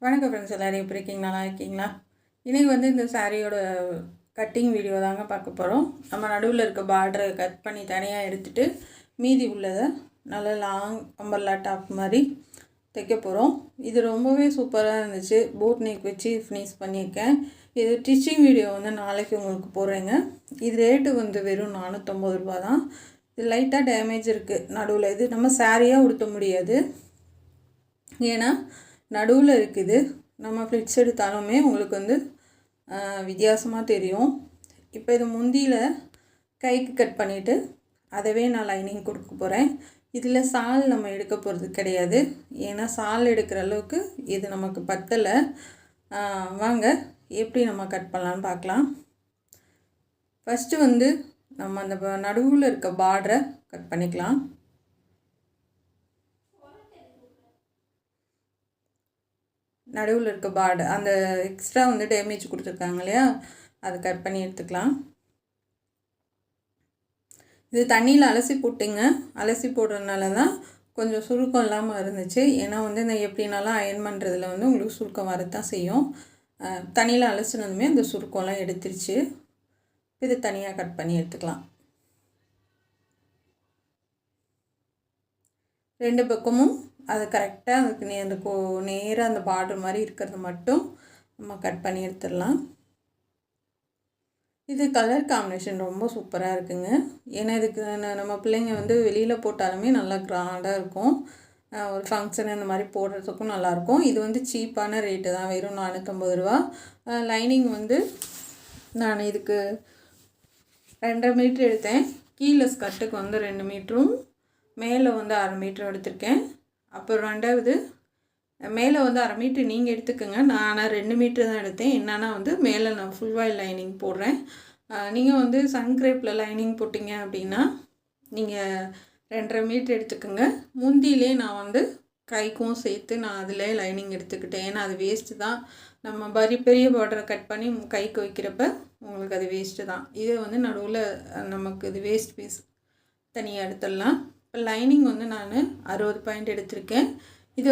வணக்கம் ஃப்ரெண்ட்ஸ், எல்லோரும் எப்படி இருக்கீங்களா? நல்லா இருக்கீங்களா? இன்றைக்கி இந்த சாரியோட கட்டிங் வீடியோ தாங்க பார்க்க போகிறோம். நம்ம நடுவில் இருக்க பார்டரை கட் பண்ணி தனியாக எடுத்துகிட்டு மீதி உள்ளதை நல்லா லாங் அம்பர்லா டாப் மாதிரி தைக்க போகிறோம். இது ரொம்பவே சூப்பராக இருந்துச்சு. போட் நெக் வச்சு ஃபினிஷ் பண்ணியிருக்கேன். இது ஸ்டிச்சிங் வீடியோ நாளைக்கு உங்களுக்கு போடுறேங்க. இது ரேட்டு வெறும் 450 ரூபா தான். இது லைட்டாக டேமேஜ் இருக்குது நடுவில். இது நம்ம சாரியாக உடுத்த முடியாது, ஏன்னா நடுவில் இருக்குது. நம்ம ஃப்ளிட்ஸ் எடுத்தாலுமே உங்களுக்கு வித்தியாசமாக தெரியும். இப்போ இது முந்தியில் கைக்கு கட் பண்ணிவிட்டு அதவே நான் லைனிங் கொடுக்க போகிறேன். இதில் சால் நம்ம எடுக்க போகிறது கிடையாது, ஏன்னா சால் எடுக்கிற அளவுக்கு இது நமக்கு பத்தலை. வாங்க எப்படி நம்ம கட் பண்ணலான்னு பார்க்கலாம். ஃபஸ்ட்டு நம்ம அந்த நடுவில் இருக்க பார்டரை கட் பண்ணிக்கலாம். நடுவில் இருக்க பார்டர் அந்த எக்ஸ்ட்ரா டேமேஜ் கொடுத்துருக்காங்க இல்லையா, அதை கட் பண்ணி எடுத்துக்கலாம். இது தண்ணியில் அலசி போட்டுங்க. அலசி போடுறதுனால தான் கொஞ்சம் சுருக்கம் இல்லாமல் இருந்துச்சு. ஏன்னா இந்த எப்படினாலும் அயன் பண்ணுறதுல உங்களுக்கு சுருக்கம் வரத்தான் செய்யும். தண்ணியில் அலசினதுமே அந்த சுருக்கம்லாம் எடுத்துருச்சு. இது தனியாக கட் பண்ணி எடுத்துக்கலாம். ரெண்டு பக்கமும் அது கரெக்டாக அதுக்கு அந்த நேராக அந்த பார்டர் மாதிரி இருக்கிறது மட்டும் நம்ம கட் பண்ணி எடுத்துடலாம். இது கலர் காம்பினேஷன் ரொம்ப சூப்பராக இருக்குங்க. ஏன்னா இதுக்கு நம்ம பிள்ளைங்க வெளியில் போட்டாலுமே நல்லா கிராண்டாக இருக்கும். ஒரு ஃபங்க்ஷன் இந்த மாதிரி போடுறதுக்கும் நல்லாயிருக்கும். இது சீப்பான ரேட்டு தான், வெறும் 450 ரூபா. லைனிங் நான் இதுக்கு 2.5 மீட்ரு எடுத்தேன். கீழே ஸ்கர்ட்டுக்கு 2 மீட்டரும் மேலே 1/2 மீட்டரும் எடுத்திருக்கேன். அப்புறம் ரெண்டாவது மேலே 1/2 மீட்ரு நீங்கள் எடுத்துக்கோங்க. நான் 2 மீட்ரு தான் எடுத்தேன். என்னன்னா மேலே நான் ஃபுல் வாயில் லைனிங் போடுறேன். நீங்கள் சன்க்ரேப்பில் லைனிங் போட்டிங்க அப்படின்னா நீங்கள் 2.5 மீட்ரு எடுத்துக்கோங்க. முந்தியிலே நான் கைக்கும் சேர்த்து நான் அதிலே லைனிங் எடுத்துக்கிட்டேன். ஏன்னா அது வேஸ்ட்டு தான். நம்ம பெரிய பார்டரை கட் பண்ணி கைக்கு வைக்கிறப்ப உங்களுக்கு அது வேஸ்ட்டு தான். இது நடுவில் நமக்கு இது வேஸ்ட் பீஸ் தனியாக எடுத்துடலாம். இப்போ லைனிங் நான் 60 பாயிண்ட் எடுத்திருக்கேன். இதை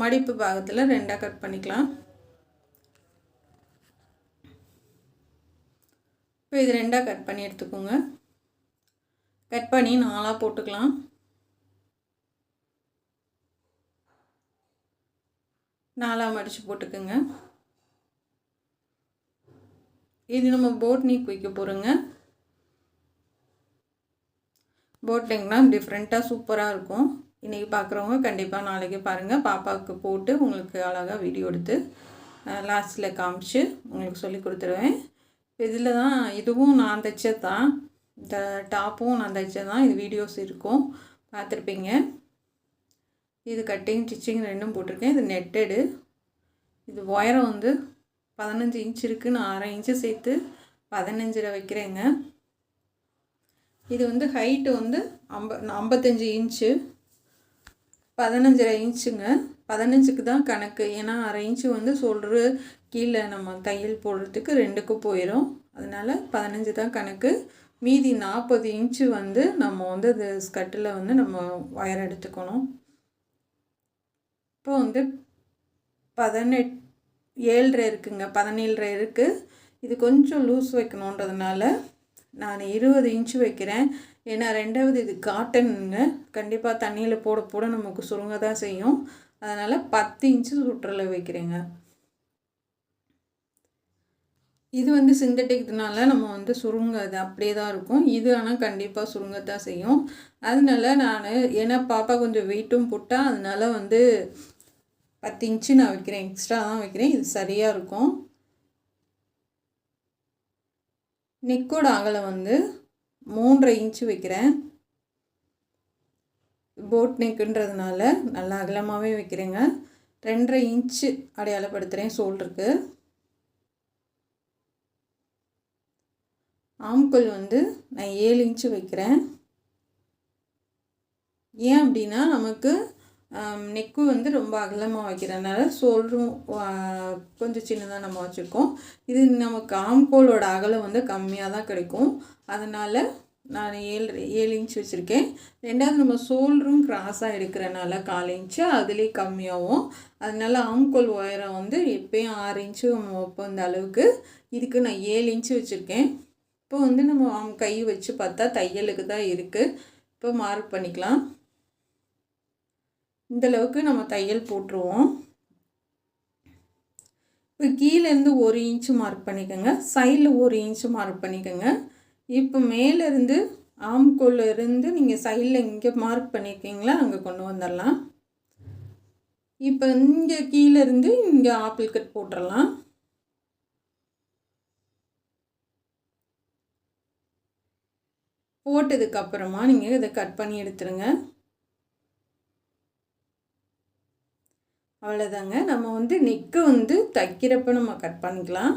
மடிப்பு பாகத்தில் 2ஆக கட் பண்ணிக்கலாம். இப்போ இது 2ஆக கட் பண்ணி எடுத்துக்கோங்க. கட் பண்ணி 4ஆக போட்டுக்கலாம். 4ஆக மடித்து போட்டுக்கோங்க. இது நம்ம போட் நெக் வைக்க போகிறோங்க. போட் நெக்னா டிஃப்ரெண்ட்டாக சூப்பராக இருக்கும். இன்றைக்கி பார்க்குறவங்க கண்டிப்பாக நாளைக்கு பாருங்கள். பாப்பாவுக்கு போட்டு உங்களுக்கு அழகாக வீடியோ எடுத்து லாஸ்ட்டில் காமிச்சு உங்களுக்கு சொல்லி கொடுத்துருவேன். இதில் தான் இதுவும் நான் தைச்சது தான். இந்த டாப்பும் நான் தைச்சது தான். இது வீடியோஸ் இருக்கும், பார்த்துருப்பீங்க. இது கட்டிங் ஸ்டிச்சிங் ரெண்டும் போட்டிருக்கேன். இது நெட்டடு. இது உயரம் 15 இன்ச் இருக்குது. நான் 1/2 இன்ச்சு சேர்த்து 15 வைக்கிறேங்க. இது ஹைட்டு 55 இன்ச்சு, 15.5 இன்ச்சுங்க. 15க்கு தான் கணக்கு. ஏன்னா 1/2 இன்ச்சு ஷோல்டரு கீழே நம்ம தையல் போடுறதுக்கு 2க்கும் போயிடும். அதனால் 15 தான் கணக்கு. மீதி 40 இன்ச்சு நம்ம அது ஸ்கர்ட்டில் நம்ம ஒயர் எடுத்துக்கணும். இப்போ 7.5 இருக்குங்க. 17.5 இருக்குது. இது கொஞ்சம் லூஸ் வைக்கணுன்றதுனால நான் 20 இன்ச்சு வைக்கிறேன். ஏன்னா ரெண்டாவது இது காட்டனுங்க. கண்டிப்பாக தண்ணியில் போட போட நமக்கு சுருங்க தான் செய்யும். அதனால் 10 இன்ச்சு சுற்றளவு வைக்கிறேங்க. இது சிந்தட்டிக்னால நம்ம சுருங்காது, அப்படியே தான் இருக்கும். இது ஆனால் கண்டிப்பாக சுருங்கத்தான் செய்யும். அதனால நான் ஏன்னா பாப்பா கொஞ்சம் வெயிட்டும் போட்டால் அதனால் 10 இன்ச்சு நான் வைக்கிறேன். எக்ஸ்ட்ரா தான் வைக்கிறேன். இது சரியாக இருக்கும். நெக்கோட அகலம் 3.5 இன்ச்சு வைக்கிறேன். போட் நெக்குன்றதுனால நல்லா அகலமாகவே வைக்கிறேங்க. 2.5 இன்ச்சு அடையாளப்படுத்துகிறேன் ஷோல்டருக்கு. ஆம்கோல் நான் 7 இன்ச்சு வைக்கிறேன். ஏன் அப்படின்னா நமக்கு நெக்கு ரொம்ப அகலமாக வைக்கிறதுனால ஷோல்டரும் கொஞ்சம் சின்னதாக நம்ம வச்சுருக்கோம். இது நமக்கு ஆம்கோலோட அகலம் கம்மியாக தான் கிடைக்கும். அதனால் நான் 7 இன்ச் வச்சுருக்கேன். ரெண்டாவது நம்ம ஷோல்டரும் கிராஸாக எடுக்கிறனால 1/4 இன்ச்சு அதுலேயே கம்மியாகும். அதனால ஆம்கோல் உயரம் வந்து எப்பயும் 6 இன்ச்சு வைப்போம். இந்த அளவுக்கு இதுக்கு நான் 7 இன்ச்சு வச்சுருக்கேன். இப்போ வந்து நம்ம கை வச்சு பார்த்தா தையலுக்கு தான் இருக்குது. இப்போ மார்க் பண்ணிக்கலாம். இந்தளவுக்கு நம்ம தையல் போட்டுருவோம். இப்போ கீழேருந்து 1 இன்ச்சு மார்க் பண்ணிக்கோங்க, சைடில் 1 இன்ச்சு மார்க் பண்ணிக்கோங்க. இப்போ மேலேருந்து ஆம்கோல்லேருந்து நீங்கள் சைடில் இங்கே மார்க் பண்ணியிருக்கீங்களா அங்கே கொண்டு வந்துடலாம். இப்போ இங்கே கீழேருந்து இங்கே ஆப்பிள் கட் போட்டுடலாம். போட்டதுக்கப்புறமா நீங்கள் இதை கட் பண்ணி எடுத்துருங்க. அவ்வளோதாங்க. நம்ம வந்து நெக்கு வந்து தைக்கிறப்ப நம்ம கட் பண்ணிக்கலாம்.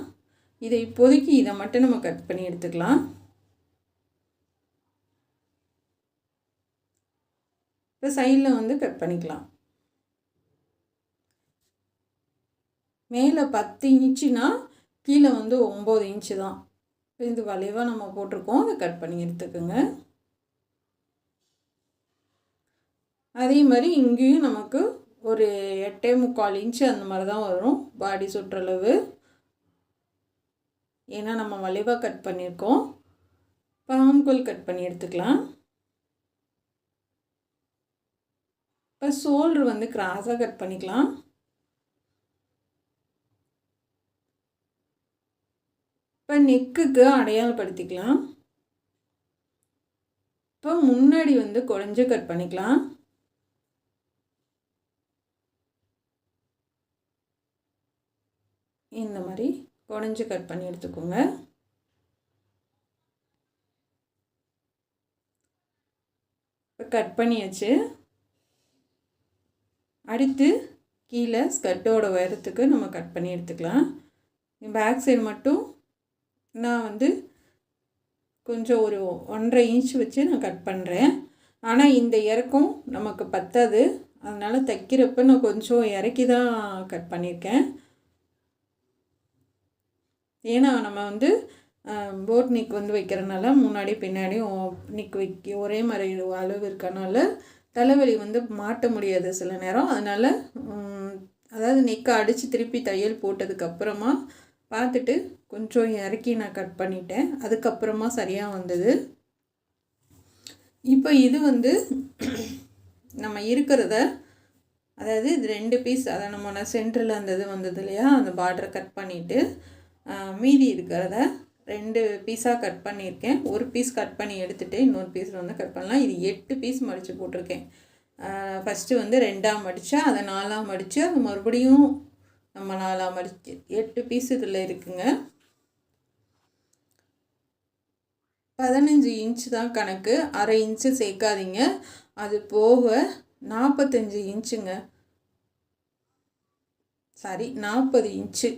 இதை இப்போதைக்கு இதை மட்டும் நம்ம கட் பண்ணி எடுத்துக்கலாம். இப்போ சைடில் வந்து கட் பண்ணிக்கலாம். மேலே 10 இன்ச்சுனா கீழே வந்து 9 இன்ச்சு தான். இது வளைவாக நம்ம போட்டிருக்கோம், அதை கட் பண்ணி எடுத்துக்கோங்க. அதே மாதிரி இங்கேயும் நமக்கு ஒரு 8.25 இன்ச்சு அந்த மாதிரி தான் வரும் பாடி சுற்றளவு. ஏன்னா நம்ம வளைவாக கட் பண்ணியிருக்கோம். ஆம்கோல் கட் பண்ணி எடுத்துக்கலாம். இப்போ ஷோல்டர் வந்து கிராஸாக கட் பண்ணிக்கலாம். இப்போ நெக்குக்கு அடையாளப்படுத்திக்கலாம். இப்போ முன்னாடி வந்து குறைஞ்சு கட் பண்ணிக்கலாம். இந்த மாதிரி குறைஞ்சு கட் பண்ணி எடுத்துக்கோங்க. இப்போ கட் பண்ணியாச்சு. அடுத்து கீழே ஸ்கர்ட்டோட உயரத்துக்கு நம்ம கட் பண்ணி எடுத்துக்கலாம். பேக் சைடு மட்டும் நான் வந்து கொஞ்சம் ஒரு 1.5 இன்ச் வச்சு நான் கட் பண்ணுறேன். ஆனால் இந்த இறக்கம் நமக்கு பத்தாது, அதனால் தைக்கிறப்ப நான் கொஞ்சம் இறக்கி தான் கட் பண்ணியிருக்கேன். ஏன்னா நம்ம வந்து போட் நிக் வந்து வைக்கிறனால முன்னாடி பின்னாடியும் நிக் வைக்க ஒரே மாதிரி அளவு இருக்கனால தலைவலி வந்து மாட்ட முடியாது சில நேரம். அதனால் அதாவது நெக்கை அடித்து திருப்பி தையல் போட்டதுக்கப்புறமா பார்த்துட்டு கொஞ்சம் இறக்கி நான் கட் பண்ணிட்டேன். அதுக்கப்புறமா சரியாக வந்தது. இப்போ இது வந்து நம்ம இருக்கிறத, அதாவது இது 2 பீஸ், அதை நம்ம சென்டரில் அந்த இது வந்தது இல்லையா, அந்த பார்டரை கட் பண்ணிவிட்டு மீதி இருக்கிறத 2 பீஸாக கட் பண்ணியிருக்கேன். ஒரு பீஸ் கட் பண்ணி எடுத்துகிட்டு இன்னொரு பீஸில் வந்து கட் பண்ணலாம். இது 8 பீஸ் மடித்து போட்டிருக்கேன். ஃபஸ்ட்டு வந்து 2ஆக மடித்தா அதை 4ஆக மடித்து அது மறுபடியும் நம்ம 4ஆக மடித்து 8 பீஸ் இதில் இருக்குங்க. 15 இன்ச்சு தான் கணக்கு, 1/2 இன்ச்சு சேர்க்காதீங்க. அது போக 45 இன்ச்சுங்க, சாரி 40 இன்ச்சு.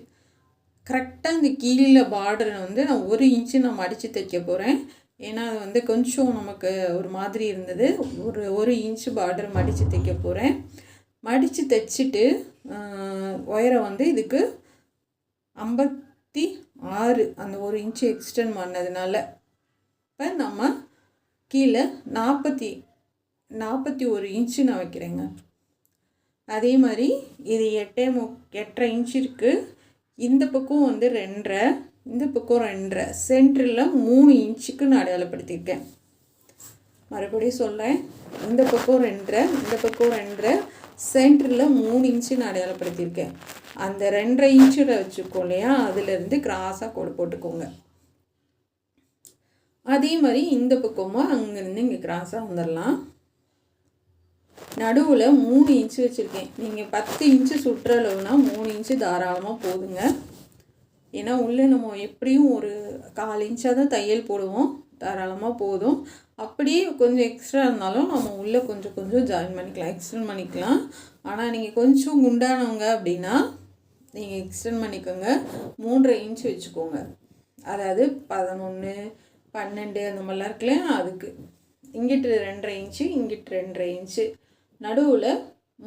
கரெக்டாக இந்த கீழே பார்டரை வந்து நான் 1 இன்ச்சு நான் மடித்து தைக்க போகிறேன். ஏன்னா அது வந்து கொஞ்சம் நமக்கு ஒரு மாதிரி இருந்தது. ஒரு 1 இன்ச்சு பார்டர் மடித்து தைக்க போகிறேன். மடித்து தைச்சிட்டு உயரம் வந்து இதுக்கு 56, அந்த 1 இன்ச்சு எக்ஸ்டெண்ட் பண்ணதுனால இப்போ நம்ம கீழே 41 இன்ச்சு நான் வைக்கிறேங்க. அதே மாதிரி இது 8.5 இன்ச்சு இருக்குது. இந்த பக்கம் வந்து 2.5, இந்த பக்கம் 2.5, சென்டரில் 3 இன்ச்சுக்கு நான் அடையாளப்படுத்தியிருக்கேன். மறுபடியும் சொல்கிறேன், இந்த பக்கம் 2.5, இந்த பக்கம் 2.5, சென்டரில் 3 இன்ச்சு நான் அடையாளப்படுத்தியிருக்கேன். அந்த 2.5 இன்ச்சில் வச்சுக்கோ இல்லையா, அதிலேருந்து கிராஸாக கோடு போட்டுக்கோங்க. அதே மாதிரி இந்த பக்கமும் அங்கேருந்து இங்கே கிராஸாக வந்துடலாம். நடுவில் 3 இன்ச்சு வச்சுருக்கேன். நீங்கள் 10 இன்ச்சு சுற்றளவுனா 3 இன்ச்சு தாராளமாக போதுங்க. ஏன்னா உள்ளே நம்ம எப்படியும் ஒரு 1/4 இன்ச்சாக தான் தையல் போடுவோம், தாராளமாக போதும். அப்படியே கொஞ்சம் எக்ஸ்ட்ரா இருந்தாலும் நம்ம உள்ளே கொஞ்சம் ஜாயின் பண்ணிக்கலாம், எக்ஸ்டெண்ட் பண்ணிக்கலாம். ஆனால் நீங்கள் கொஞ்சம் குண்டானவங்க அப்படின்னா நீங்கள் எக்ஸ்டெண்ட் பண்ணிக்கோங்க. 3.5 இன்ச்சு வச்சுக்கோங்க. அதாவது 11, 12 அந்த மாதிரிலாம் இருக்குல்லையா, அதுக்கு இங்கிட்டு 2.5 இன்ச்சு, இங்கிட்டு 2.5 இன்ச்சு, நடுவில்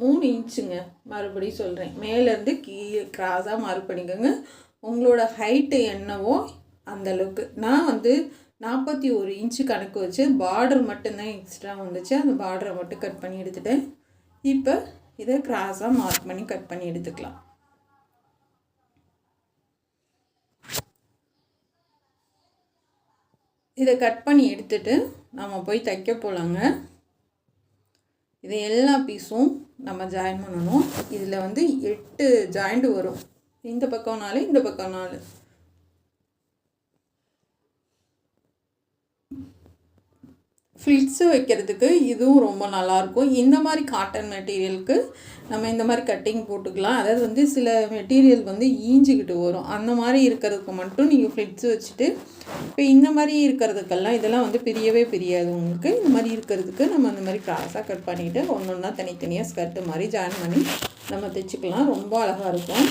3 இன்ச்சுங்க. மறுபடியும் சொல்கிறேன், மேலேருந்து கீழே கிராஸாக மார்க் பண்ணிக்கோங்க. உங்களோட ஹைட்டு என்னவோ அந்தளவுக்கு. நான் வந்து 41 இன்ச்சு கணக்கு வச்சு பார்டர் மட்டும்தான் எக்ஸ்ட்ரா வந்துச்சு. அந்த பார்டரை மட்டும் கட் பண்ணி எடுத்துட்டேன். இப்போ இதை கிராஸாக மார்க் பண்ணி கட் பண்ணி எடுத்துக்கலாம். இதை கட் பண்ணி எடுத்துட்டு நம்ம போய் தைக்க போகலாங்க. இது எல்லா பீஸும் நம்ம ஜாயின் பண்ணணும். இதில் வந்து 8 ஜாயிண்ட் வரும். இந்த பக்கம் 4, இந்த பக்கம் 4. ஃப்ளிட்ஸு வைக்கிறதுக்கு இதுவும் ரொம்ப நல்லாயிருக்கும். இந்த மாதிரி காட்டன் மெட்டீரியலுக்கு நம்ம இந்த மாதிரி கட்டிங் போட்டுக்கலாம். அதாவது வந்து சில மெட்டீரியல் வந்து ஈஞ்சிக்கிட்டு வரும். அந்த மாதிரி இருக்கிறதுக்கு மட்டும் நீங்கள் ஃப்ளிட்ஸு வச்சுட்டு, இப்போ இந்த மாதிரி இருக்கிறதுக்கெல்லாம் இதெல்லாம் வந்து பிரியவே பிரியாது உங்களுக்கு. இந்த மாதிரி இருக்கிறதுக்கு நம்ம அந்த மாதிரி கிராஸாக கட் பண்ணிவிட்டு ஒன்று ஒன்றா தனித்தனியாக ஸ்கர்ட்டு மாதிரி ஜாயின் பண்ணி நம்ம தைச்சிக்கலாம். ரொம்ப அழகாக இருக்கும்.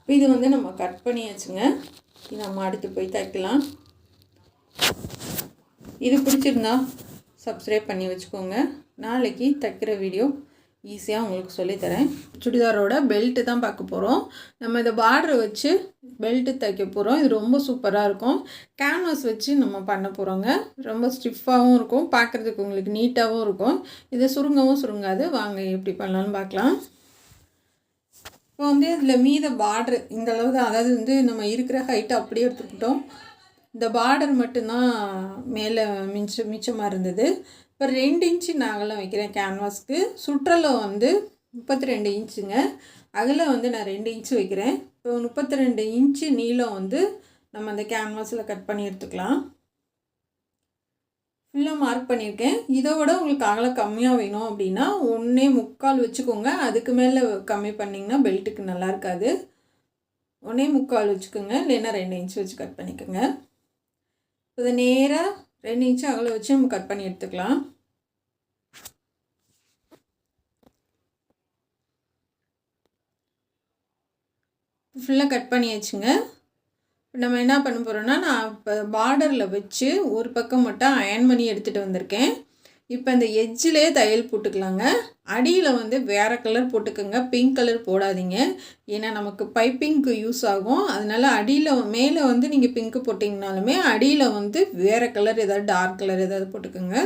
இது வந்து நம்ம கட் பண்ணியாச்சுங்க. இது நம்ம அடுத்து போய் தைக்கலாம். இது பிடிச்சிருந்தா சப்ஸ்கிரைப் பண்ணி வச்சுக்கோங்க. நாளைக்கு தைக்கிற வீடியோ ஈஸியாக உங்களுக்கு சொல்லித்தரேன். சுடிதாரோட பெல்ட்டு தான் பார்க்க போகிறோம். நம்ம இதை பார்டரை வச்சு பெல்ட்டு தைக்க போகிறோம். இது ரொம்ப சூப்பராக இருக்கும். கேன்வாஸ் வச்சு நம்ம பண்ண போகிறோங்க. ரொம்ப ஸ்டிஃபாகவும் இருக்கும், பார்க்குறதுக்கு உங்களுக்கு நீட்டாகவும் இருக்கும். இது சுருங்கவும் சுருங்காது. வாங்க எப்படி பண்ணலான்னு பார்க்கலாம். இப்போ வந்து இதில் மீத பார்டரு இந்த அளவு தான். அதாவது வந்து நம்ம இருக்கிற ஹைட்டை அப்படியே எடுத்துக்கிட்டோம். இந்த பார்டர் மட்டும்தான் மேலே மிச்சமாக இருந்தது. இப்போ 2 இன்ச்சு நான் அகலம் வைக்கிறேன் கேன்வாஸ்க்கு. சுற்றளவு வந்து 32 இன்ச்சுங்க. அகலம் வந்து நான் 2 இன்ச்சு வைக்கிறேன். இப்போ 32 இன்ச்சு நீளம் வந்து நம்ம அந்த கேன்வாஸில் கட் பண்ணி எடுத்துக்கலாம். ஃபுல்லாக மார்க் பண்ணியிருக்கேன். இதை விட உங்களுக்கு அகலம் கம்மியாக வேணும் அப்படின்னா 1.25 வச்சுக்கோங்க. அதுக்கு மேலே கம்மி பண்ணிங்கன்னா பெல்ட்டுக்கு நல்லா இருக்காது. 1.25 வச்சுக்கோங்க. இல்லைன்னா 2 இன்ச்சு வச்சு கட் பண்ணிக்கோங்க. இதை நேராக 2 இன்ச்சு அகலம் வச்சு நம்ம கட் பண்ணி எடுத்துக்கலாம். ஃபுல்லாக கட் பண்ணியாச்சுங்க. இப்போ நம்ம என்ன பண்ண போகிறோன்னா, நான் இப்போ பார்டரில் வச்சு ஒரு பக்கம் மட்டும் அயர்ன் பண்ணி எடுத்துகிட்டு வந்திருக்கேன். இப்போ இந்த எட்ஜிலே தையல் போட்டுக்கலாங்க. அடியில் வந்து வேறு கலர் போட்டுக்கோங்க. பிங்க் கலர் போடாதீங்க. ஏன்னா நமக்கு பைப்பிங்க்கு யூஸ் ஆகும். அதனால் அடியில் மேலே வந்து நீங்கள் பிங்க்கு போட்டிங்கனாலுமே அடியில் வந்து வேறு கலர் ஏதாவது டார்க் கலர் ஏதாவது போட்டுக்கோங்க.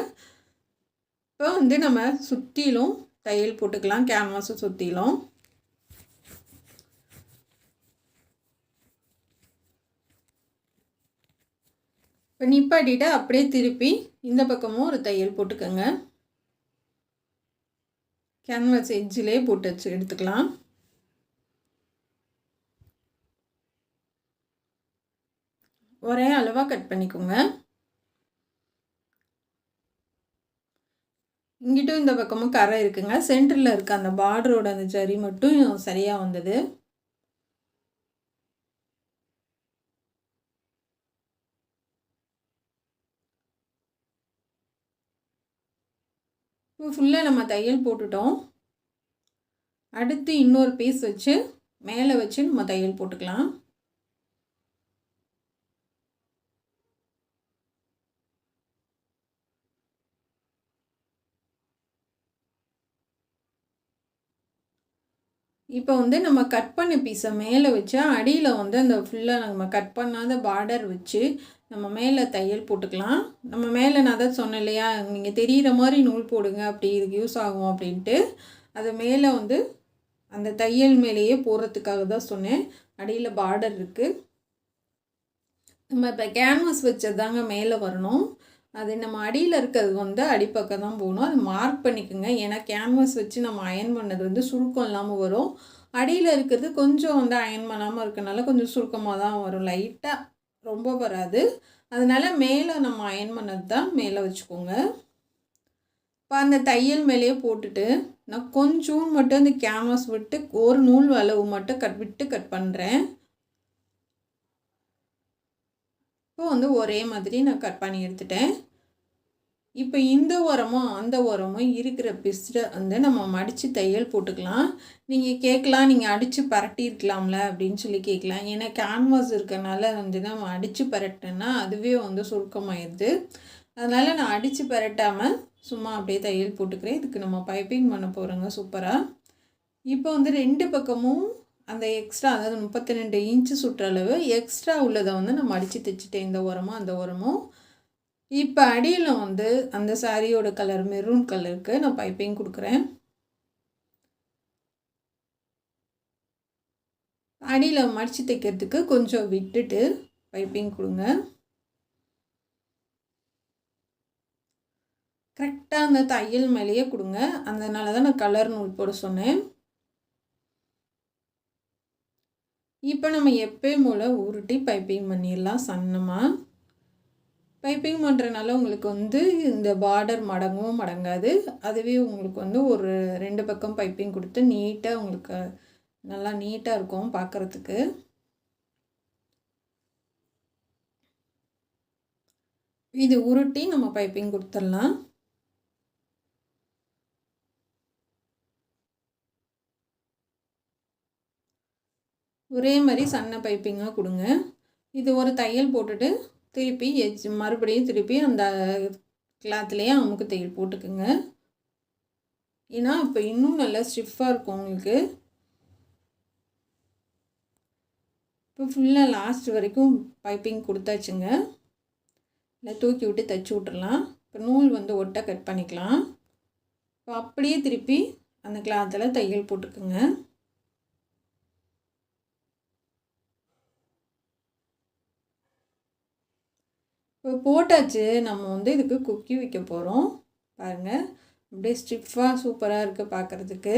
இப்போ வந்து நம்ம சுற்றிலும் தையல் போட்டுக்கலாம். கேன்வாஸை சுற்றிலும் இப்போ நிப்பாட்டிட்டு அப்படியே திருப்பி இந்த பக்கமும் ஒரு தையல் போட்டுக்கோங்க. கேன்வாஸ் எட்ஜிலே போட்டு வச்சு எடுத்துக்கலாம். ஒரே அளவாக கட் பண்ணிக்கோங்க. இங்கிட்டும் இந்த பக்கமும் கரை இருக்குங்க. சென்டரில் இருக்க அந்த பார்டரோட அந்த ஜரி மட்டும் சரியாக வந்தது. இப்போ ஃபுல்லாக நம்ம தையல் போட்டுட்டோம். அடுத்து இன்னொரு பீஸ் வச்சு மேலே வச்சு நம்ம தையல் போட்டுக்கலாம். இப்போ வந்து நம்ம கட் பண்ண பீஸை மேலே வச்சு அடியில் வந்து அந்த ஃபுல்லாக நம்ம கட் பண்ணாத பார்டர் வச்சு நம்ம மேலே தையல் போட்டுக்கலாம். நம்ம மேலே நான் தான் சொன்னேன் இல்லையா, நீங்கள் தெரிகிற மாதிரி நூல் போடுங்க, அப்படி இதுக்கு யூஸ் ஆகும் அப்படின்ட்டு. அது மேலே வந்து அந்த தையல் மேலேயே போடுறதுக்காக தான் சொன்னேன். அடியில் பார்டர் இருக்குது. நம்ம இப்போ கேன்வாஸ் வச்சதாங்க மேலே வரணும். அது நம்ம அடியில் இருக்கிறது வந்து அடிப்பக்கம் தான் போகணும். அது மார்க் பண்ணிக்கோங்க. ஏன்னா கேன்வாஸ் வச்சு நம்ம அயன் பண்ணது வந்து சுருக்கம் இல்லாமல் வரும். அடியில் இருக்கிறது கொஞ்சம் வந்து அயன் பண்ணாமல் இருக்கனால கொஞ்சம் சுருக்கமாக தான் வரும். லைட்டாக, ரொம்ப வராது. அதனால் மேலே நம்ம அயன் பண்ணது தான் மேலே வச்சுக்கோங்க. இப்போ அந்த தையல் மேலேயே போட்டுட்டு நான் கொஞ்சம் மட்டும் அந்த கேன்வாஸ் விட்டு ஒரு நூல் அளவு மட்டும் கட் பண்ணுறேன். இப்போ வந்து ஒரே மாதிரி நான் கட் பண்ணி எடுத்துட்டேன். இப்போ இந்த ஓரமும் அந்த ஓரமும் இருக்கிற பிஸ்டை வந்து நம்ம மடித்து தையல் போட்டுக்கலாம். நீங்கள் கேட்கலாம், நீங்கள் அடித்து பரட்டியிருக்கலாம்ல அப்படின்னு சொல்லி கேட்கலாம். ஏன்னா கேன்வாஸ் இருக்கனால வந்து நம்ம அடித்து பரட்டினா அதுவே வந்து சுருக்கமாயிடுது. அதனால் நான் அடித்து பரட்டாமல் சும்மா அப்படியே தையல் போட்டுக்கிறேன். இதுக்கு நம்ம பைப்பிங் பண்ண போகிறோங்க சூப்பராக. இப்போ வந்து 2 பக்கமும் அந்த எக்ஸ்ட்ரா அதாவது 32 இன்ச்சு சுற்றளவு எக்ஸ்ட்ரா உள்ளதை வந்து நான் மடித்து தைச்சிட்டேன். இந்த ஓரமும் அந்த ஓரமும். இப்போ அடியில் வந்து அந்த சாரியோட கலர் மெரூன் கலருக்கு நான் பைப்பிங் கொடுக்குறேன். அடியில் மடித்து தைக்கிறதுக்கு கொஞ்சம் விட்டுட்டு பைப்பிங் கொடுங்க. கரெக்டாக அந்த தையல் மேலேயே கொடுங்க. அதனால தான் நான் கலர் நூல் போட சொன்னேன். இப்போ நம்ம எப்பயும் போல் உருட்டி பைப்பிங் பண்ணிடலாம். சன்னமாக பைப்பிங் பண்ணுறதுனால உங்களுக்கு வந்து இந்த பார்டர் மடங்கவும் மடங்காது. அதுவே உங்களுக்கு வந்து ஒரு 2 பக்கம் பைப்பிங் கொடுத்து நீட்டாக உங்களுக்கு நல்லா நீட்டாக இருக்கும் பார்க்குறதுக்கு. இது உருட்டி நம்ம பைப்பிங் கொடுத்துடலாம். ஒரே மாதிரி சன்ன பைப்பிங்காக கொடுங்க. இது ஒரு தையல் போட்டுட்டு திருப்பி மறுபடியும் திருப்பி அந்த கிளாத்லேயே அமுக்கு தையல் போட்டுக்குங்க. ஏன்னா இப்போ இன்னும் நல்லா ஸ்டிஃபாக இருக்கும் உங்களுக்கு. இப்போ ஃபுல்லாக லாஸ்ட் வரைக்கும் பைப்பிங் கொடுத்தாச்சுங்க. இல்லை தூக்கி விட்டு தைச்சி விட்டுறலாம். இப்போ நூல் வந்து ஒட்டை கட் பண்ணிக்கலாம். இப்போ அப்படியே திருப்பி அந்த கிளாத்தில் தையல் போட்டுக்குங்க. இப்போ போட்டாச்சு. நம்ம வந்து இதுக்கு கொக்கி வைக்க போகிறோம். பாருங்கள் அப்படியே ஸ்டிஃபாக சூப்பராக இருக்குது பார்க்குறதுக்கு.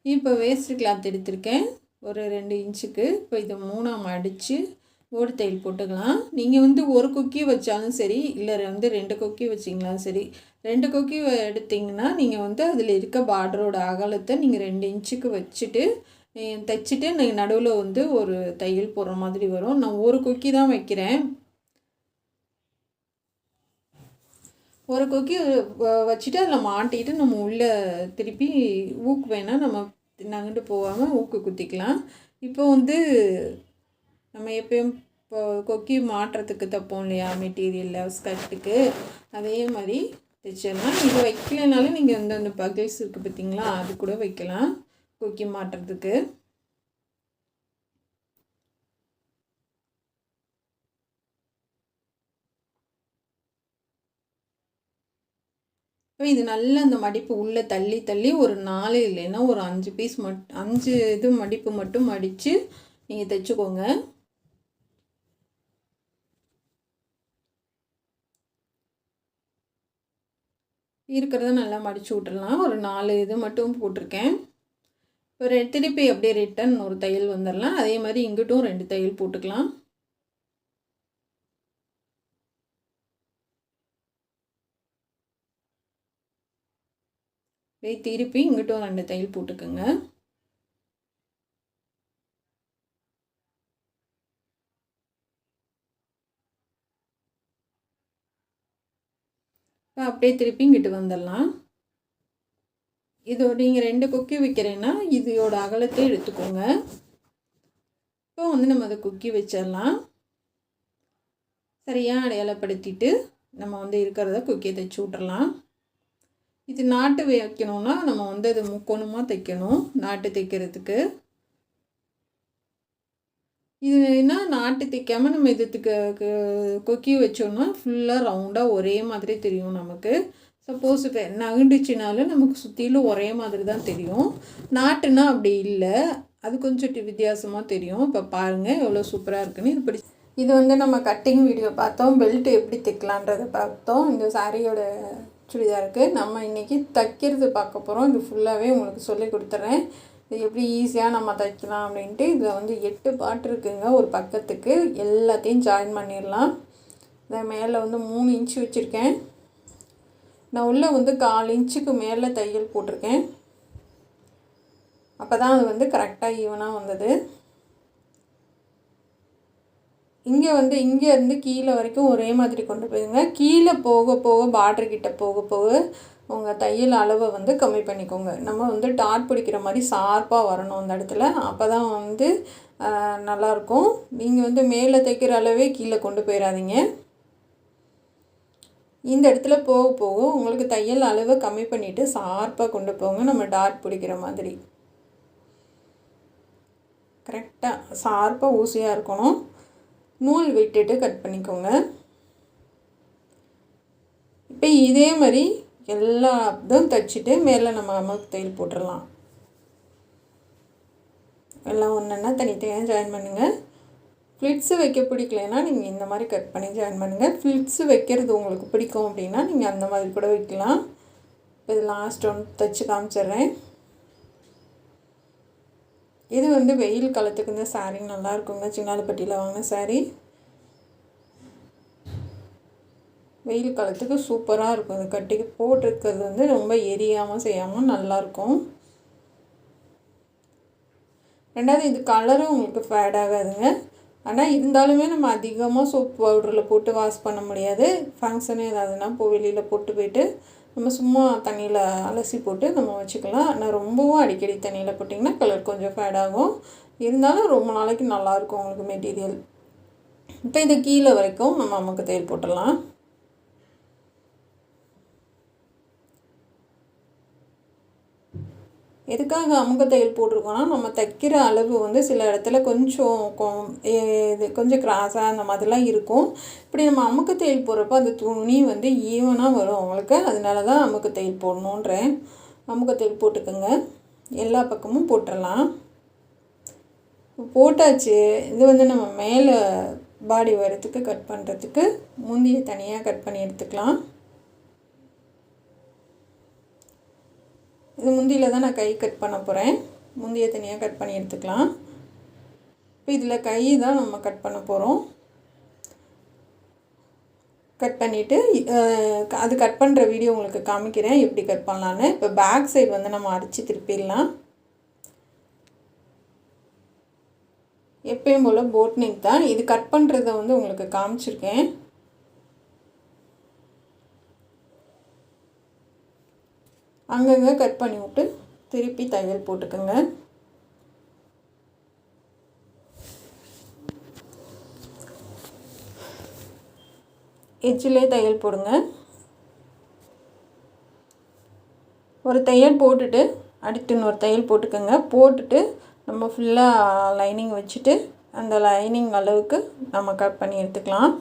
இப்போ வேஸ்ட்டு கிளாத் எடுத்திருக்கேன் ஒரு 2 இன்ச்சுக்கு. இப்போ இதை 3ஆக மடித்து ஓடு தையல் போட்டுக்கலாம். நீங்கள் வந்து ஒரு கொக்கி வச்சாலும் சரி, இல்லை வந்து 2 கொக்கி வச்சிங்களாலும் சரி. 2 கொக்கி எடுத்திங்கன்னா நீங்கள் வந்து அதில் இருக்க பார்டரோட அகலத்தை நீங்கள் 2 இன்ச்சுக்கு வச்சுட்டு தைச்சிட்டு நீங்கள் நடுவில் வந்து ஒரு தையல் போடுற மாதிரி வரும். நான் ஒரு கொக்கி தான் வைக்கிறேன். ஒரு கொக்கி வச்சுட்டு அதில் மாட்டிட்டு நம்ம உள்ளே திருப்பி ஊக்கு வேணால் நம்ம நகண்டு போகாமல் ஊக்கு குத்திக்கலாம். இப்போ வந்து நம்ம எப்பயும் இப்போ கொக்கி மாட்டுறதுக்கு தைப்போம் இல்லையா மெட்டீரியலில் ஸ்கர்ட்டுக்கு, அதே மாதிரி தைச்சிடலாம். இது வைக்கலைனாலும் நீங்கள் வந்து அந்த பகில்ஸ் இருக்குது பார்த்திங்களா, அது கூட வைக்கலாம் கொக்கி மாட்டுறதுக்கு. இப்போ இது நல்லா அந்த மடிப்பு உள்ளே தள்ளி தள்ளி ஒரு 4 இல்லைன்னா ஒரு 5 பீஸ் 5 இது மடிப்பு மட்டும் மடித்து நீங்கள் தைச்சிக்கோங்க. இருக்கிறத நல்லா மடித்து விட்டுடலாம். ஒரு 4 இது மட்டும் போட்டிருக்கேன். இப்போ திருப்பி அப்படியே ரிட்டன் ஒரு தையல் வந்துடலாம். அதே மாதிரி இங்கிட்டும் 2 தையல் போட்டுக்கலாம். திருப்பி இங்கிட்டும் 2 தையல் போட்டுக்கோங்க. அப்படியே திருப்பி இங்கிட்டு வந்துடலாம். இது நீங்கள் 2 கொக்கி வைக்கிறேன்னா இதோட அகலத்தை எடுத்துக்கோங்க. இப்போ வந்து நம்ம அதை கொக்கி வச்சிடலாம். சரியாக அடையாளப்படுத்திட்டு நம்ம வந்து இருக்கிறத கொக்கியை தைச்சி விட்றலாம். இது நாட்டு வைக்கணும்னா நம்ம வந்து அது முக்கோணமாக தைக்கணும். நாட்டு தைக்கிறதுக்கு இதுனா நாட்டு தைக்காமல் நம்ம இதுக்கு கொக்கி வச்சோம்னா ஃபுல்லாக ரவுண்டாக ஒரே மாதிரி தெரியும் நமக்கு. சப்போஸ் இப்போ நகண்டுச்சினாலும் நமக்கு சுற்றிலும் ஒரே மாதிரி தான் தெரியும். நாட்டுனா அப்படி இல்லை, அது கொஞ்சம் வித்தியாசமாக தெரியும். இப்போ பாருங்கள் எவ்வளோ சூப்பராக இருக்குன்னு. இது வந்து நம்ம கட்டிங் வீடியோ பார்த்தோம், பெல்ட் எப்படி தைக்கலான்றதை பார்த்தோம். இந்த சாரியோட சுடிதாருக்கு நம்ம இன்றைக்கி தைக்கிறது பார்க்க போகிறோம். இது ஃபுல்லாகவே உங்களுக்கு சொல்லி கொடுத்துட்றேன். இது எப்படி ஈஸியாக நம்ம தைக்கலாம் அப்படின்ட்டு. இதில் வந்து 8 பார்ட் இருக்குங்க ஒரு பக்கத்துக்கு. எல்லாத்தையும் ஜாயின் பண்ணிடலாம். இதை மேலே வந்து 3 இன்ச்சு வச்சுருக்கேன். நான் உள்ளே வந்து 4 இன்ச்சுக்கு மேலே தையல் போட்டிருக்கேன். அப்போ தான் அது வந்து கரெக்டாக ஈவனாக வந்தது. இங்கேருந்து கீழே வரைக்கும் ஒரே மாதிரி கொண்டு போயிடுங்க. கீழே போக போக பார்டர்கிட்ட போக போக உங்கள் தையல் அளவை வந்து கம்மி பண்ணிக்கோங்க. நம்ம வந்து டாட் பிடிக்கிற மாதிரி ஷார்ப்பாக வரணும் அந்த இடத்துல. அப்போ தான் வந்து நல்லாயிருக்கும். நீங்கள் வந்து மேலே தைக்கிற அளவே கீழே கொண்டு போயிடாதீங்க. இந்த இடத்துல போக போக உங்களுக்கு தையல் அளவை கம்மி பண்ணிவிட்டு ஷார்ப்பாக கொண்டு போங்க, நம்ம டாட் பிடிக்கிற மாதிரி. கரெக்டாக ஷார்ப்பாக ஊசியாக இருக்கணும். நூல் விட்டுட்டு கட் பண்ணிக்கோங்க. இப்போ இதே மாதிரி எல்லா இதுவும் தைச்சிட்டு மேலே நம்ம அமுக்கு தையல் போட்டுடலாம். எல்லாம் ஒன்றுன்னா தனித்தனியாக ஜாயின் பண்ணுங்கள். ஃப்ளிட்ஸு வைக்க பிடிக்கலைன்னா நீங்கள் இந்த மாதிரி கட் பண்ணி ஜாயின் பண்ணுங்கள். ஃப்ளிட்ஸு வைக்கிறது உங்களுக்கு பிடிக்கும் அப்படின்னா நீங்கள் அந்த மாதிரி கூட வைக்கலாம். இப்போ இது லாஸ்ட் ஒன்று தைச்சி காமிச்சிட்றேன். இது வந்து வெயில் காலத்துக்கு இந்த சாரீ நல்லா இருக்குங்க. சின்னாலப்பட்டியில் வாங்கின சாரீ வெயில் காலத்துக்கு சூப்பராக இருக்கும். இது கட்டிக்கு போட்டிருக்கிறது வந்து ரொம்ப எரியாமல் செய்யாமல் நல்லாயிருக்கும். ரெண்டாவது இது கலரும் உங்களுக்கு ஃபேட் ஆகாதுங்க. ஆனால் இருந்தாலுமே நம்ம அதிகமாக சோப் பவுடரில் போட்டு வாஷ் பண்ண முடியாது. ஃபங்க்ஷனு ஏதாவதுனா வெளியில் போட்டு போயிட்டு நம்ம சும்மா தண்ணியில் அலசி போட்டு நம்ம வச்சுக்கலாம். ஆனால் ரொம்பவும் அடிக்கடி தண்ணியில் போட்டிங்கன்னா கலர் கொஞ்சம் ஃபேட் ஆகும். இருந்தாலும் ரொம்ப நாளைக்கு நல்லாயிருக்கும் உங்களுக்கு மெட்டீரியல். இப்போ இது கீழே வரைக்கும் நம்ம அமுக்கு தையல் போட்டுடலாம். எதுக்காக அமுக்கு தையல் போட்டிருக்கோன்னா நம்ம தைக்கிற அளவு வந்து சில இடத்துல கொஞ்சம் கிராஸாக அந்த மாதிரிலாம் இருக்கும். இப்படி நம்ம அமுக்கு தையல் போடுறப்போ அந்த துணி வந்து ஈவனாக வரும் அவங்களுக்கு. அதனால தான் அமுக்கு தையல் போடணுன்றேன். அமுக்கு தையல் போட்டுக்கோங்க. எல்லா பக்கமும் போட்டுடலாம். போட்டாச்சு. இது வந்து நம்ம மேலே பாடி வரத்துக்கு கட் பண்ணுறதுக்கு முந்தியை தனியாக கட் பண்ணி எடுத்துக்கலாம். இது முந்தியில் தான் நான் கை கட் பண்ண போகிறேன். முந்தியை தனியாக கட் பண்ணி எடுத்துக்கலாம். இப்போ இதில் கை தான் நம்ம கட் பண்ண போகிறோம். கட் பண்ணிவிட்டு அது கட் பண்ணுற வீடியோ உங்களுக்கு காமிக்கிறேன் எப்படி கட் பண்ணலான்னு. இப்போ பேக் சைடு வந்து நம்ம அடித்து திருப்பிடலாம். எப்பயும் போல் போட் நெக் தான். இது கட் பண்ணுறதை வந்து உங்களுக்கு காமிச்சிருக்கேன். அங்கங்கே கட் பண்ணி விட்டு திருப்பி தையல் போட்டுக்கோங்க. எட்ஜிலே தையல் போடுங்க. ஒரு தையல் போட்டுட்டு அடுத்து இன்னொரு தையல் போட்டுக்கோங்க. போட்டுட்டு நம்ம ஃபுல்லாக லைனிங் வச்சுட்டு அந்த லைனிங் அளவுக்கு நம்ம கட் பண்ணி எடுத்துக்கலாம்.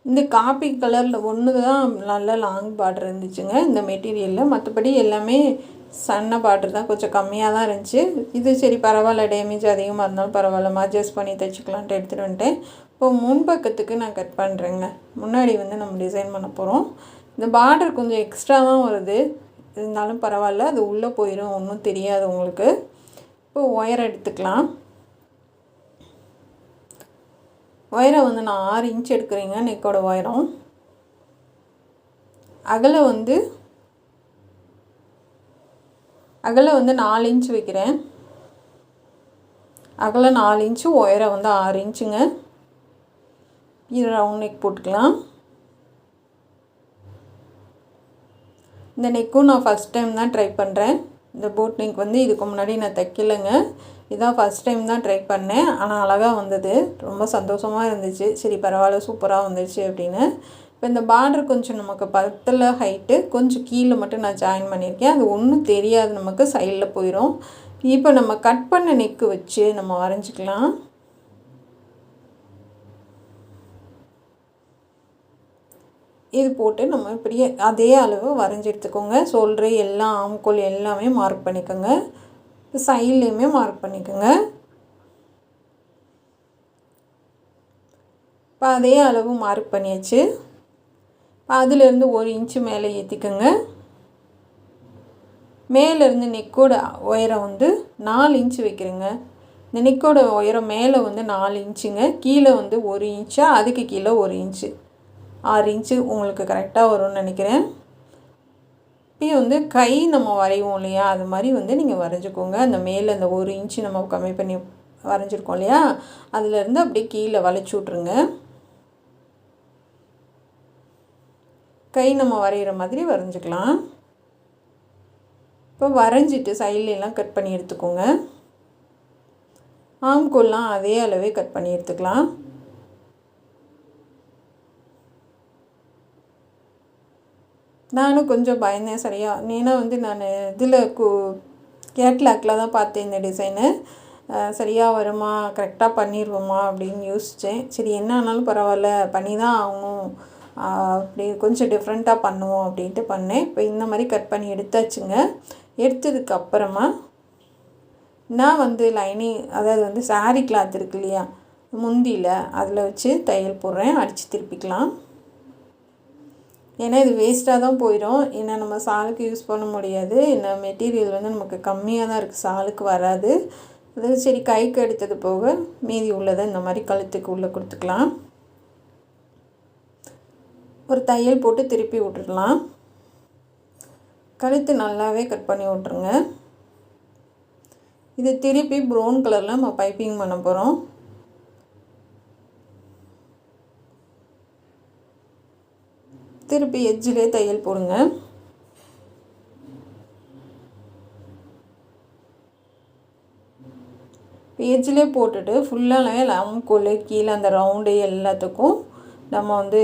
இந்த காப்பி கலரில் ஒன்று தான் நல்ல லாங் பார்டர் இருந்துச்சுங்க இந்த மெட்டீரியலில். மற்றபடி எல்லாமே சன்ன பார்டர் தான், கொஞ்சம் கம்மியாக தான் இருந்துச்சு. இது சரி பரவாயில்ல, டேமேஜ் அதிகமாக இருந்தாலும் பரவாயில்ல, அட்ஜஸ்ட் பண்ணி தைச்சிக்கலான்ட்டு எடுத்துகிட்டு வந்துட்டேன். இப்போ முன்பக்கத்துக்கு நான் கட் பண்ணுறேங்க. முன்னாடி வந்து நம்ம டிசைன் பண்ண போகிறோம். இந்த பார்டர் கொஞ்சம் எக்ஸ்ட்ரா தான் வருது, இருந்தாலும் பரவாயில்ல, அது உள்ளே போயிடும், ஒன்றும் தெரியாது உங்களுக்கு. இப்போ ஒயர் எடுத்துக்கலாம். ஒயரை வந்து நான் 6 இன்ச் எடுக்கிறேங்க. நெக்கோட ஒயரம் அகலம் வந்து 4 இன்ச் வைக்கிறேன். அகலம் 4 இன்ச்சு, ஒயரை வந்து 6 இன்ச்சுங்க. இது ரவுண்ட் நெக் போட்டுக்கலாம். இந்த நெக்கும் நான் ஃபஸ்ட் டைம் தான் ட்ரை பண்ணுறேன். இந்த போட் நெக் வந்து இதுக்கு முன்னாடி நான் தைக்கலைங்க. இதான் ஃபஸ்ட் டைம் தான் ட்ரை பண்ணேன். ஆனால் அழகாக வந்தது, ரொம்ப சந்தோஷமாக இருந்துச்சு. சரி பரவாயில்ல, சூப்பராக வந்துச்சு அப்படின்னு. இப்போ இந்த பார்டர் கொஞ்சம் நமக்கு பத்தில் ஹைட்டு கொஞ்சம் கீழே மட்டும் நான் ஜாயின் பண்ணியிருக்கேன். அது ஒன்றும் தெரியாது, நமக்கு சைடில் போயிடும். இப்போ நம்ம கட் பண்ண நெக்கு வச்சு நம்ம வரைஞ்சிக்கலாம். இது போட்டு நம்ம இப்படியே அதே அளவு வரைஞ்சி எடுத்துக்கோங்க. ஷோல்ட்ரு எல்லாம் ஆம்கோல் எல்லாமே மார்க் பண்ணிக்கோங்க. சைட்லேயுமே மார்க் பண்ணிக்கோங்க. இப்போ அதே அளவு மார்க் பண்ணியாச்சு. அதுலேருந்து 1 இன்ச்சு மேலே ஏற்றிக்கோங்க. மேலேருந்து நெக்கோட உயரம் வந்து 4 இன்ச்சு வைக்கிறேங்க. இந்த நெக்கோட உயரம் மேலே வந்து 4 இன்ச்சுங்க, கீழே வந்து 1 இன்ச்சா, அதுக்கு கீழே 1 இன்ச்சு, 6 இன்ச்சு உங்களுக்கு கரெக்டாக வரும்னு நினைக்கிறேன். இப்போ வந்து கை நம்ம வரைவோம் இல்லையா, அது மாதிரி வந்து நீங்கள் வரைஞ்சிக்கோங்க. அந்த மேலே அந்த 1 இன்ச்சு நம்ம கம்மி பண்ணி வரைஞ்சிருக்கோம் இல்லையா, அதுலேருந்து அப்படியே கீழே வளைச்சி விட்ருங்க. கை நம்ம வரைகிற மாதிரி வரைஞ்சிக்கலாம். இப்போ வரைஞ்சிட்டு சைட்லலாம் கட் பண்ணி எடுத்துக்கோங்க. ஆம்கோல்லாம் அதே அளவே கட் பண்ணி எடுத்துக்கலாம். நானும் கொஞ்சம் பயந்தேன் ஏன்னா வந்து நான் இதில் கேட்லாக்கில் தான் பார்த்தேன் இந்த டிசைனு. சரியாக வருமா, கரெக்டாக பண்ணிடுவோமா அப்படின்னு யோசித்தேன். சரி என்ன ஆனாலும் பரவாயில்ல, பண்ணி தான் ஆகணும், அப்படி கொஞ்சம் டிஃப்ரெண்ட்டாக பண்ணுவோம் அப்படின்ட்டு பண்ணேன். இப்போ இந்த மாதிரி கட் பண்ணி எடுத்தாச்சுங்க. எடுத்ததுக்கப்புறமா நான் வந்து லைனிங், அதாவது வந்து சாரீ கிளாத் இருக்கு இல்லையா, முந்தியில் அதில் வச்சு தையல் போடுறேன். அடித்து திருப்பிக்கலாம். ஏன்னா இது வேஸ்ட்டாக தான் போயிடும். ஏன்னா நம்ம சாலுக்கு யூஸ் பண்ண முடியாது. இந்த மெட்டீரியல் வந்து நமக்கு கம்மியாக தான் இருக்குது, சாலுக்கு வராது. அது சரி கைக்கு எடுத்தது போக மீதி உள்ளதை இந்த மாதிரி கழுத்துக்கு உள்ளே கொடுத்துக்கலாம். ஒரு தையல் போட்டு திருப்பி விட்டுடலாம். கழுத்து நல்லாவே கட் பண்ணி விட்ருங்க. இது திருப்பி ப்ரௌன் கலரில் நம்ம பைப்பிங் பண்ண போகிறோம். திருப்பி எட்ஜிலே தையல் போடுங்க. எட்ஜிலே போட்டுட்டு ஃபுல்லாக லம்கோல் கீழே அந்த ரவுண்டு எல்லாத்துக்கும் நம்ம வந்து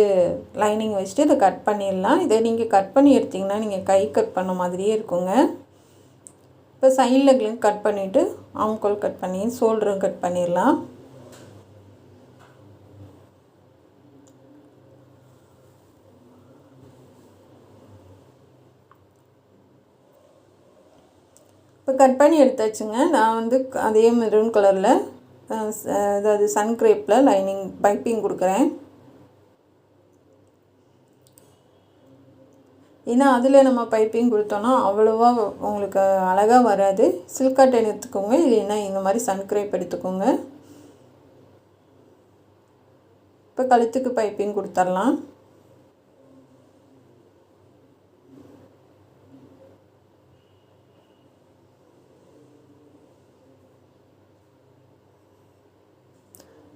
லைனிங் வச்சுட்டு இதை கட் பண்ணிடலாம். இதை நீங்கள் கட் பண்ணி எடுத்திங்கன்னா நீங்கள் கை கட் பண்ண மாதிரியே இருக்குங்க. இப்போ சைடில் கட் பண்ணிவிட்டு ஆம்கோல் கட் பண்ணி ஷோல்டரும் கட் பண்ணிடலாம். இப்போ கட் பண்ணி எடுத்தாச்சுங்க. நான் வந்து அதே மெரூன் கலரில் அதாவது சன் கிரேப்பில் லைனிங் பைப்பிங் கொடுக்குறேன். ஏன்னா அதில் நம்ம பைப்பிங் கொடுத்தோன்னா அவ்வளோவா உங்களுக்கு அழகாக வராது. சில்க் காட்டன் எடுத்துக்கோங்க, இல்லைன்னா இந்த மாதிரி சன் கிரேப் எடுத்துக்கோங்க. இப்போ கழுத்துக்கு பைப்பிங் கொடுத்துடலாம்.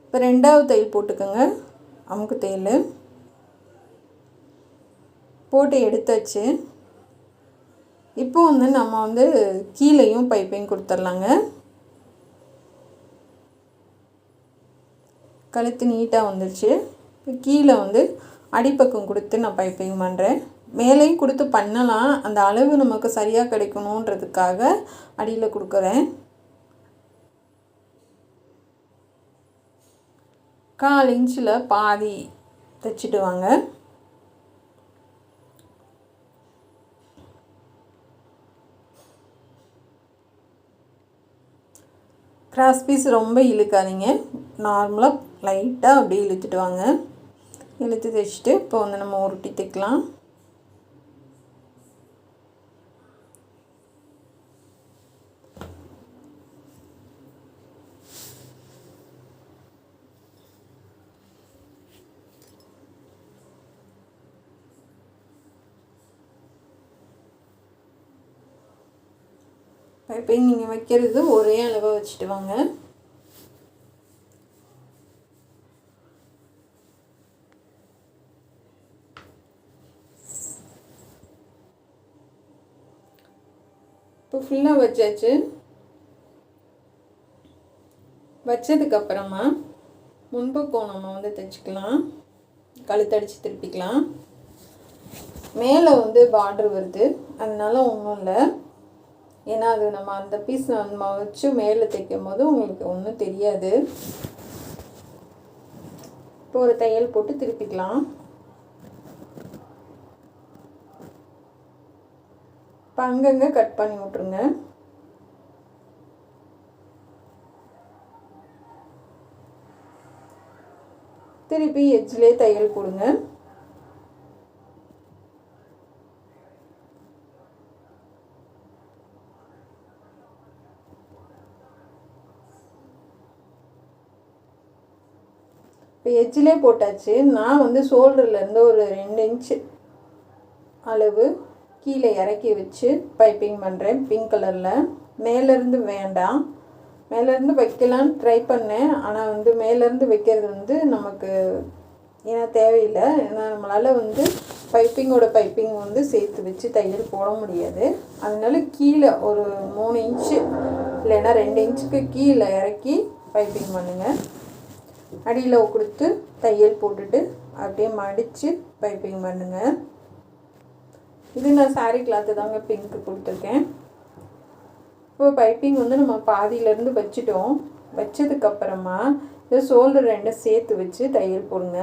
இப்போ ரெண்டாவது தையல் போட்டுக்கோங்க. அமுக்கு தையல் போட்டு எடுத்தாச்சு. இப்போ வந்து நம்ம வந்து கீழேயும் பைப்பிங் கொடுத்துர்லாங்க. கழுத்து நீட்டாக வந்துடுச்சு. இப்போ கீழே வந்து அடிப்பக்கம் கொடுத்து நான் பைப்பிங் பண்ணுறேன். மேலேயும் கொடுத்து பண்ணலாம், அந்த அளவு நமக்கு சரியாக கிடைக்கணுன்றதுக்காக அடியில் கொடுக்குறேன். 1/4 இன்ச்சில் பாதி தைச்சிட்டு வாங்க. கிராஸ் பீஸ் ரொம்ப இழுக்காதீங்க, நார்மலாக லைட்டாக அப்படியே இழுத்துட்டு வாங்க. இழுத்து தைச்சிட்டு இப்போ வந்து நம்ம உருட்டி தைக்கலாம். பைப்பிங் நீங்கள் வைக்கிறது ஒரே அளவாக வச்சுட்டு வாங்க. இப்போ ஃபுல்லாக வச்சாச்சு. வச்சதுக்கப்புறமா முன்பக்கம் நம்ம வந்து தைச்சிக்கலாம். கழுத்தடிச்சு திருப்பிக்கலாம். மேலே வந்து பார்டர் வருது, அதனால ஒன்றும் இல்லை. ஏன்னா அது நம்ம அந்த பீஸ் நம்ம வச்சு மேலே தைக்கும் போது உங்களுக்கு ஒன்றும் தெரியாது. இப்போ ஒரு தையல் போட்டு திருப்பிக்கலாம். இப்போ அங்கங்கே கட் பண்ணி விட்ருங்க. திருப்பி எட்ஜ்லேயே தையல் போடுங்க. இப்போ எட்ஜிலே போட்டாச்சு. நான் வந்து ஷோல்டர்லேருந்து ஒரு 2 இன்ச்சு அளவு கீழே இறக்கி வச்சு பைப்பிங் பண்ணுறேன். பிங்க் கலரில். மேலேருந்து வேண்டாம், மேலேருந்து வைக்கலான்னு ட்ரை பண்ணேன். ஆனால் வந்து மேலேருந்து வைக்கிறது வந்து நமக்கு ஏன்னா தேவையில்லை. ஏன்னா நம்மளால் வந்து பைப்பிங் வந்து சேர்த்து வச்சு தையல் போட முடியாது. அதனால கீழே ஒரு 3 இன்ச்சு இல்லைன்னா 2 இன்ச்சுக்கு கீழே இறக்கி பைப்பிங் பண்ணுங்கள். அடியில் கொடுத்து தையல் போட்டுட்டு அப்படியே மடித்து பைப்பிங் பண்ணுங்கள். இது நான் சாரீ கிளாத்து தாங்க பிங்க்கு கொடுத்துருக்கேன். இப்போ பைப்பிங் வந்து நம்ம பாதியிலேருந்து வச்சுட்டோம். வச்சதுக்கப்புறமா இந்த ஷோல்டர் 2 சேர்த்து வச்சு தையல் போடுங்க.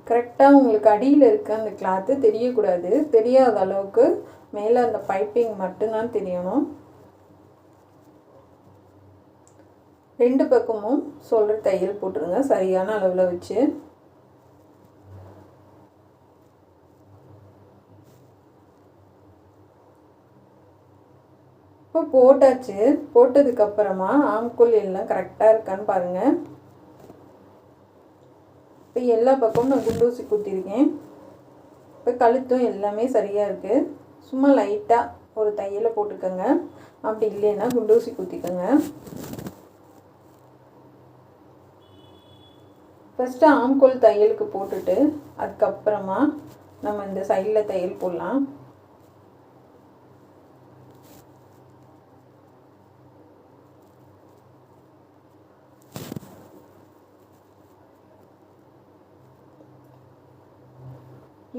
கரெக்டாக உங்களுக்கு அடியில் இருக்க அந்த கிளாத்து தெரியக்கூடாது. தெரியாத அளவுக்கு மேலே அந்த பைப்பிங் மட்டும்தான் தெரியணும். 2 பக்கமும் ஷோல்டர் தையல் போட்டுருங்க சரியான அளவில் வச்சு. இப்போ போட்டாச்சு. போட்டதுக்கப்புறமா ஆம்கோல் எல்லாம் கரெக்டாக இருக்கான்னு பாருங்கள். இப்போ எல்லா பக்கமும் நான் குண்டூசி குத்திருக்கேன். இப்போ கழுத்தும் எல்லாமே சரியாக இருக்குது. சும்மா லைட்டாக ஒரு தையலை போட்டுக்கோங்க. அப்படி இல்லைன்னா குண்டூசி குத்திக்கோங்க. ஃபஸ்ட்டு ஆம்கோல் தையலுக்கு போட்டுட்டு அதுக்கப்புறமா நம்ம இந்த சைடில் தையல் போடலாம்.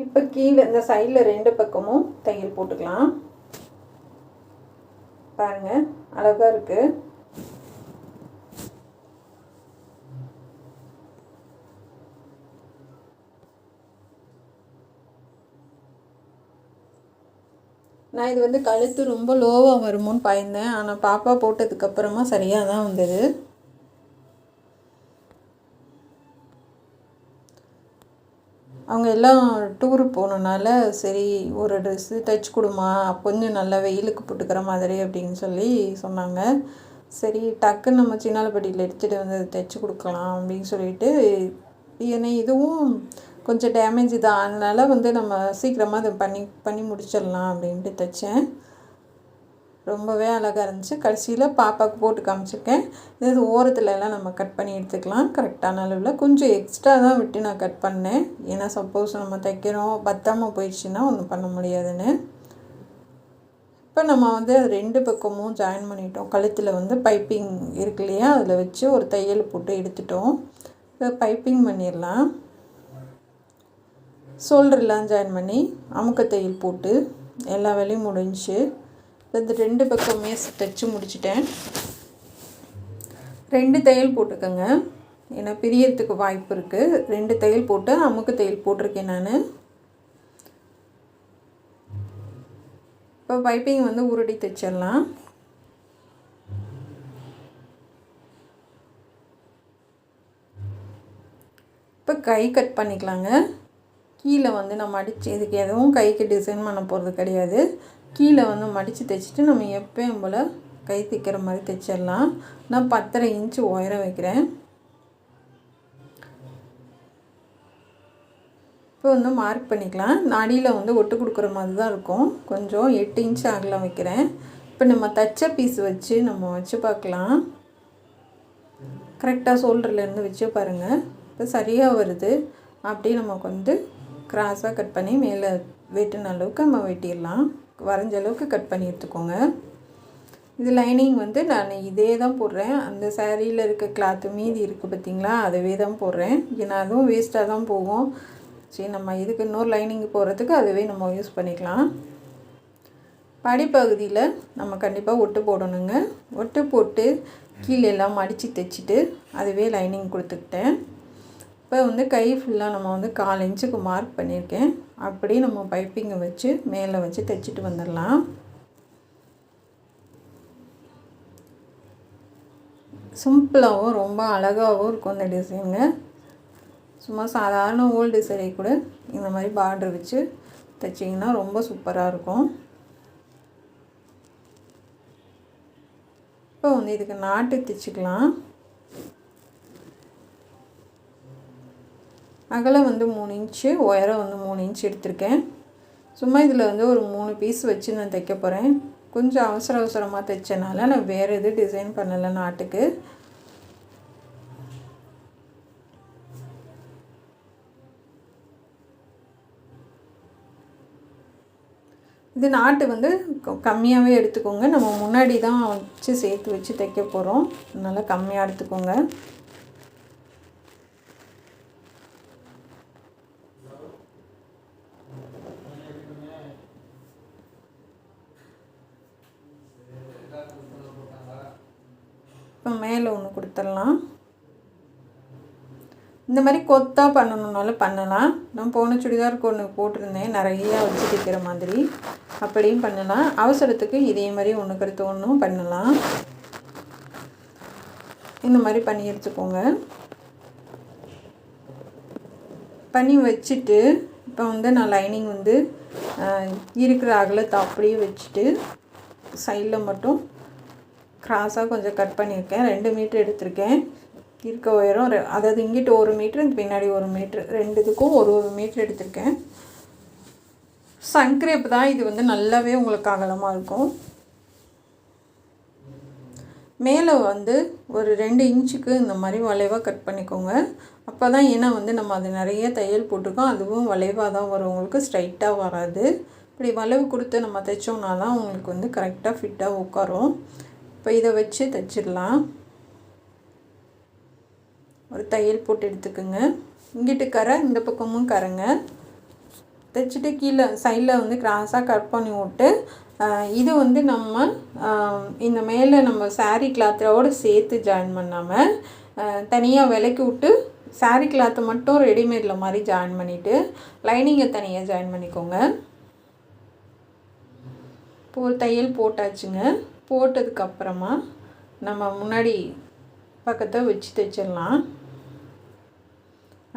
இப்போ கீழே இந்த சைடில் 2 பக்கமும் தையல் போட்டுக்கலாம். பாருங்கள் அழகாக இருக்குது. நான் இது வந்து கழுத்து ரொம்ப லோவாக வருமோன்னு பயந்தேன். ஆனால் பாப்பா போட்டதுக்கப்புறமா சரியாக தான் வந்தது. அவங்க எல்லாம் டூருக்கு போனனால சரி ஒரு ட்ரெஸ்ஸு தைச்சி கொடுமா, கொஞ்சம் நல்லா வெயிலுக்கு போட்டுக்கிற மாதிரி அப்படின்னு சொல்லி சொன்னாங்க. சரி டக்குன்னு நம்ம சின்னாலப்பட்டியில் எடுத்துகிட்டு வந்து தைச்சி கொடுக்கலாம் அப்படின்னு சொல்லிட்டு, ஏன்னா இதுவும் கொஞ்சம் டேமேஜ் தான், அதனால் வந்து நம்ம சீக்கிரமாக அதை பண்ணி முடிச்சிடலாம் அப்படின்ட்டு தைச்சேன். ரொம்பவே அழகாக இருந்துச்சு. கடைசியில் பாப்பாவுக்கு போட்டு காமிச்சிருக்கேன். இது ஓரத்துலலாம் நம்ம கட் பண்ணி எடுத்துக்கலாம் கரெக்டான அளவில். கொஞ்சம் எக்ஸ்ட்ரா தான் விட்டு நான் கட் பண்ணேன். ஏன்னா சப்போஸ் நம்ம தைக்கிறோம் பத்தாமல் போயிடுச்சுன்னா ஒன்றும் பண்ண முடியாதுன்னு. இப்போ நம்ம வந்து 2 பக்கமும் ஜாயின் பண்ணிட்டோம். கழுத்தில் வந்து பைப்பிங் இருக்கு இல்லையா, அதில் வச்சு ஒரு தையல் போட்டு எடுத்துட்டோம். இப்போ பைப்பிங் பண்ணிடலாம். ஷோல்டர்லாம் ஜாயின் பண்ணி அமுக்க தையல் போட்டு எல்லா வேலையும் முடிஞ்சு இந்த 2 பக்கமே தைச்சி முடிச்சிட்டேன். 2 தையல் போட்டுக்கோங்க, ஏன்னா பிரியறதுக்கு வாய்ப்பு இருக்குது. 2 தையல் போட்டு அமுக்கு தையல் போட்டிருக்கேன் நான். இப்போ பைப்பிங் வந்து உருட்டி தைச்சிடலாம். இப்போ கை கட் பண்ணிக்கலாங்க. கீழே வந்து நம்ம அடித்து இதுக்கு எதுவும் கைக்கு டிசைன் பண்ண போகிறது கிடையாது. கீழே வந்து மடித்து தைச்சிட்டு நம்ம எப்பயும் போல் கை தைக்கிற மாதிரி தைச்சிடலாம். நான் 10.5 இன்ச்சு உயரம் வைக்கிறேன். இப்போ வந்து மார்க் பண்ணிக்கலாம். அடியில் வந்து ஒட்டு கொடுக்குற மாதிரி தான் இருக்கும். கொஞ்சம் 8 இன்ச்சு அகலம் வைக்கிறேன். இப்போ நம்ம தைச்ச பீஸ் வச்சு நம்ம வச்சு பார்க்கலாம். கரெக்டாக ஷோல்டர்லேருந்து வச்சு பாருங்கள். இப்போ சரியாக வருது. அப்படியே நமக்கு வந்து கிராஸாக கட் பண்ணி மேலே வெட்டின அளவுக்கு நம்ம வெட்டிடலாம். வரைஞ்ச அளவுக்கு கட் பண்ணி எடுத்துக்கோங்க. இது லைனிங் வந்து நான் இதே தான் போடுறேன். அந்த சாரியில் இருக்க கிளாத்து மீதி இருக்குது பார்த்திங்களா, அதுவே தான் போடுறேன். ஏன்னா அதுவும் வேஸ்ட்டாக தான் போகும். சரி நம்ம இதுக்கு இன்னொரு லைனிங் போடுறதுக்கு அதுவே நம்ம யூஸ் பண்ணிக்கலாம். படிப்பகுதியில் நம்ம கண்டிப்பாக ஒட்டு போடணுங்க. ஒட்டு போட்டு கீழே எல்லாம் மடித்து தைச்சிட்டு அதுவே லைனிங் கொடுத்துக்கிட்டேன். இப்போ வந்து கை ஃபுல்லாக நம்ம வந்து 4 இன்ச்சுக்கு மார்க் பண்ணியிருக்கேன். அப்படியே நம்ம பைப்பிங்கை வச்சு மேலே வச்சு தைச்சிட்டு வந்துடலாம். சிம்பிளாகவும் ரொம்ப அழகாகவும் இருக்கும் இந்த டிசைனுங்க. சும்மா சாதாரண ஓல்டு சாரி கூட இந்த மாதிரி பார்டர் வச்சு தைச்சிங்கன்னா ரொம்ப சூப்பராக இருக்கும். இப்போ வந்து இதுக்கு நாட்டு தைச்சிக்கலாம். அகலம் வந்து 3 இன்ச்சு, உயரம் வந்து 3 இன்ச்சு எடுத்திருக்கேன். சும்மா இதில் வந்து ஒரு 3 பீஸ் வச்சு நான் தைக்க போகிறேன். கொஞ்சம் அவசரமாக தைச்சனால நான் வேறு எதுவும் டிசைன் பண்ணலை நாட்டுக்கு. இது நாட்டு வந்து கம்மியாகவே எடுத்துக்கோங்க. நம்ம முன்னாடி தான் வச்சு சேர்த்து வச்சு தைக்க போகிறோம், அதனால் கம்மியாக எடுத்துக்கோங்க. இப்போ மேலே ஒன்று கொடுத்துடலாம். இந்த மாதிரி கொத்தா பண்ணணுன்னாலும் பண்ணலாம். நான் போன சுடிதாருக்கு ஒன்று போட்டிருந்தேன் நிறையா வச்சு தைக்கிற மாதிரி, அப்படியும் பண்ணலாம். அவசரத்துக்கு இதே மாதிரி ஒன்றுக்கு அடுத்து ஒன்றும் பண்ணலாம். இந்த மாதிரி பண்ணி எடுத்துக்கோங்க. பண்ணி வச்சுட்டு இப்போ வந்து நான் லைனிங் வந்து இருக்கிற அகலத்தை அப்படியே வச்சுட்டு சைடில் மட்டும் கிராஸாக கொஞ்சம் கட் பண்ணியிருக்கேன். 2 மீட்டர் எடுத்திருக்கேன். இருக்க உயரம் அதாவது இங்கிட்டு 1 மீட்ரு, பின்னாடி 1 மீட்ரு, 2 இதுக்கும் 1 மீட்ரு எடுத்திருக்கேன். சன்க்ரேப் தான் இது வந்து நல்லாவே உங்களுக்கு அகலமாக இருக்கும். மேலே வந்து ஒரு 2 இன்ச்சுக்கு இந்த மாதிரி வளைவாக கட் பண்ணிக்கோங்க. அப்போ தான், ஏன்னா வந்து நம்ம அது நிறைய தையல் போட்டிருக்கோம், அதுவும் வளைவாக தான் வரும், உங்களுக்கு ஸ்ட்ரைட்டாக வராது. இப்படி வளைவு கொடுத்து நம்ம தைச்சோம்னா தான் உங்களுக்கு வந்து கரெக்டாக ஃபிட்டாக உட்காரும். இப்போ இதை வச்சு தைச்சிடலாம். ஒரு தையல் போட்டு எடுத்துக்கோங்க. இங்கிட்டு கரை, இந்த பக்கமும் கரைங்க. தைச்சிட்டு கீழே சைடில் வந்து கிராஸாக கட் பண்ணி விட்டு, இது வந்து நம்ம இந்த மேலே நம்ம சாரீ கிளாத்தோடு சேர்த்து ஜாயின் பண்ணாமல் தனியாக விலக்கி விட்டு சாரீ கிளாத்தை மட்டும் ரெடிமேடில் மாதிரி ஜாயின் பண்ணிவிட்டு லைனிங்கை தனியாக ஜாயின் பண்ணிக்கோங்க. இப்போ ஒரு தையல் போட்டாச்சுங்க. போட்டதுக்கப்புறமா நம்ம முன்னாடி பக்கத்தை வச்சு தைச்சிடலாம்.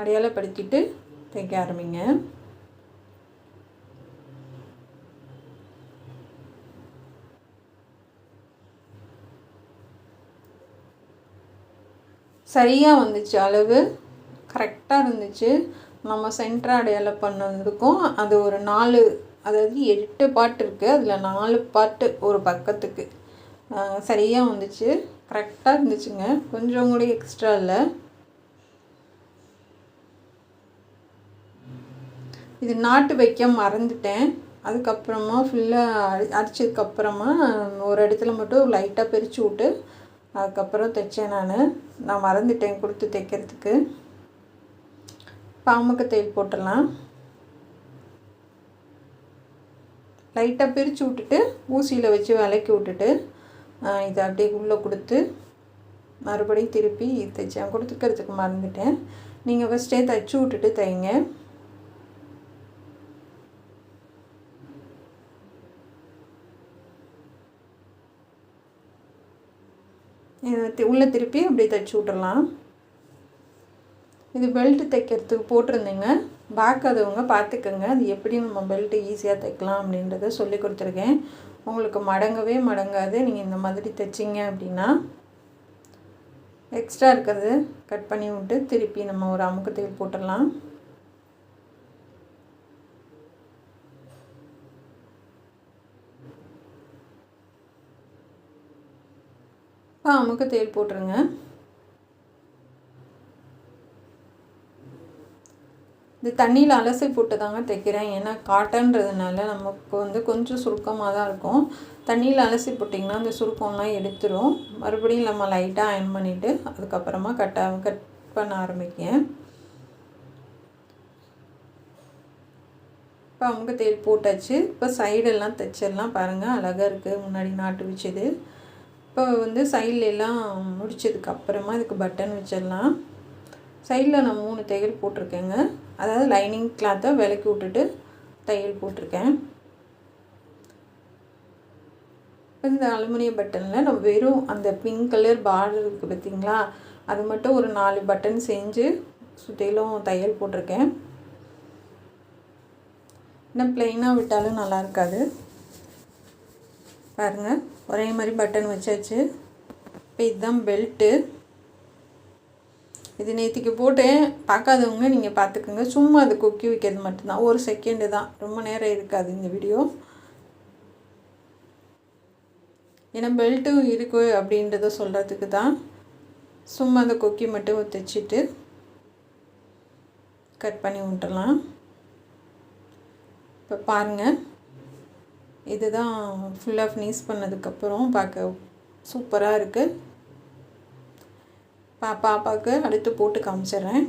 அடையாளப்படுத்திட்டு தைக்க ஆரம்பிங்க. சரியாக வந்துச்சு, அளவு கரெக்டாக இருந்துச்சு. நம்ம சென்டர் அடையாளம் பண்ணதுக்கும் அது ஒரு 4, அதாவது 8 பார்ட் இருக்குது, அதில் 4 பார்ட்டு ஒரு பக்கத்துக்கு சரியாக வந்துச்சு. கரெக்டாக இருந்துச்சுங்க, கொஞ்சம் கூட எக்ஸ்ட்ரா இல்லை. இது நாட்டு வைக்க மறந்துட்டேன். அதுக்கப்புறமா ஃபுல்லாக அடித்ததுக்கப்புறமா ஒரு இடத்துல மட்டும் லைட்டாக பிரித்து விட்டு அதுக்கப்புறம் தைச்சேன். நான் மறந்துட்டேன் கொடுத்து தைக்கிறதுக்கு. பாம்புக்கு தையல் போட்டுடலாம். லைட்டாக பிரித்து விட்டுட்டு ஊசியில் வச்சு விலக்கி விட்டுட்டு இதை அப்படியே உள்ளே கொடுத்து மறுபடியும் திருப்பி தைச்சேன். கொடுத்துக்கிறதுக்கு மறந்துட்டேன். நீங்கள் ஃபஸ்ட்டே தைச்சி விட்டுட்டு தைங்க. உள்ளே திருப்பி அப்படியே தைச்சி விட்டுறலாம். இது பெல்ட்டு தைக்கிறதுக்கு போட்டிருந்தேங்க. பார்க்காதவங்க பார்த்துக்கோங்க, அது எப்படி நம்ம பெல்ட்டு ஈஸியாக தைக்கலாம் அப்படின்றத சொல்லி கொடுத்துருக்கேன். உங்களுக்கு மடங்கவே மடங்காது. நீங்கள் இந்த மாதிரி தைச்சிங்க அப்படின்னா எக்ஸ்ட்ரா இருக்கிறது கட் பண்ணி விட்டு திருப்பி நம்ம ஒரு அமுக்கு தையல் போட்டுடலாம். அமுக்கு தையல் போட்டுருங்க. இது தண்ணியில் அலசி போட்டு தாங்க தைக்கிறேன். ஏன்னா காட்டன்றதுனால நமக்கு வந்து கொஞ்சம் சுருக்கமாக தான் இருக்கும். தண்ணியில் அலசி போட்டிங்கன்னா அந்த சுருக்கம்லாம் எடுத்துரும். மறுபடியும் நம்ம லைட்டாக அயர்ன் பண்ணிவிட்டு அதுக்கப்புறமா கட் பண்ண ஆரம்பிக்கேன். இப்போ அமுக்கு தையல் போட்டாச்சு. இப்போ சைடெல்லாம் தைச்சிடலாம். பாருங்கள், அழகாக இருக்குது. முன்னாடி நாட்டு வச்சது. இப்போ வந்து சைடில் எல்லாம் முடிச்சதுக்கப்புறமா இதுக்கு பட்டன் வச்சிடலாம். சைடில் நான் 3 தையல் போட்டிருக்கேங்க. அதாவது லைனிங் கிளாத்தை விலக்கி விட்டுட்டு தையல் போட்டிருக்கேன். இந்த அலுமினியம் பட்டனில் நம்ம வெறும் அந்த பிங்க் கலர் பார்டர் இருக்குது பார்த்திங்களா, அது மட்டும் ஒரு 4 பட்டன் செஞ்சு சுற்றிலும் தையல் போட்டிருக்கேன். இன்னும் ப்ளைனாக விட்டாலும் நல்லா இருக்காது. பாருங்கள், ஒரே மாதிரி பட்டன் வச்சாச்சு. இப்போ இதுதான் பெல்ட்டு. இது நேற்றுக்கு போட்டேன், பார்க்காதவங்க நீங்கள் பார்த்துக்குங்க. சும்மா அது கொக்கி வைக்கிறது மட்டும்தான், 1 செகண்டு தான், ரொம்ப நேரம் இருக்காது இந்த வீடியோ. ஏன்னா பெல்ட்டும் இருக்குது அப்படின்றத சொல்கிறதுக்கு தான். சும்மா அந்த கொக்கி மட்டும் தைச்சிட்டு கட் பண்ணி விட்டுறலாம். இப்போ பாருங்கள், இதுதான் ஃபுல்லாக ஃபினிஷ் பண்ணதுக்கப்புறம் பார்க்க சூப்பராக இருக்குது. பாப்பாவுக்கு அடுத்து போட்டு காமிச்சிடுறேன்.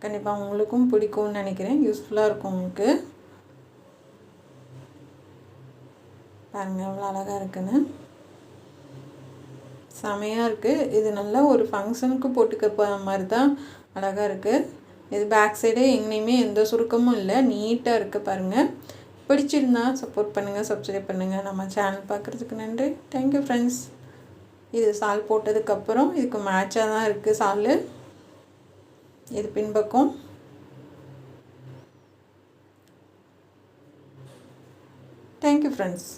கண்டிப்பாக உங்களுக்கும் பிடிக்கும்னு நினைக்கிறேன். யூஸ்ஃபுல்லாக இருக்கும் உங்களுக்கு. பாருங்கள் எவ்வளோ அழகாக இருக்குன்னு. செமையாக இருக்குது. இது நல்லா ஒரு ஃபங்க்ஷனுக்கு போட்டுக்க மாதிரி தான் அழகாக இருக்குது. இது பேக் சைடு எங்கேயுமே எந்த சுருக்கமும் இல்லை, நீட்டாக இருக்குது பாருங்கள். பிடிச்சிருந்தா சப்போர்ட் பண்ணுங்கள், சப்ஸ்கிரைப் பண்ணுங்கள். நம்ம சேனல் பார்க்குறதுக்கு நன்றி. Thank you friends. இது சால் போட்டதுக்கப்புறம் இதுக்கு மேட்சாக தான் இருக்குது சால். இது பின்பக்கம். Thank you friends.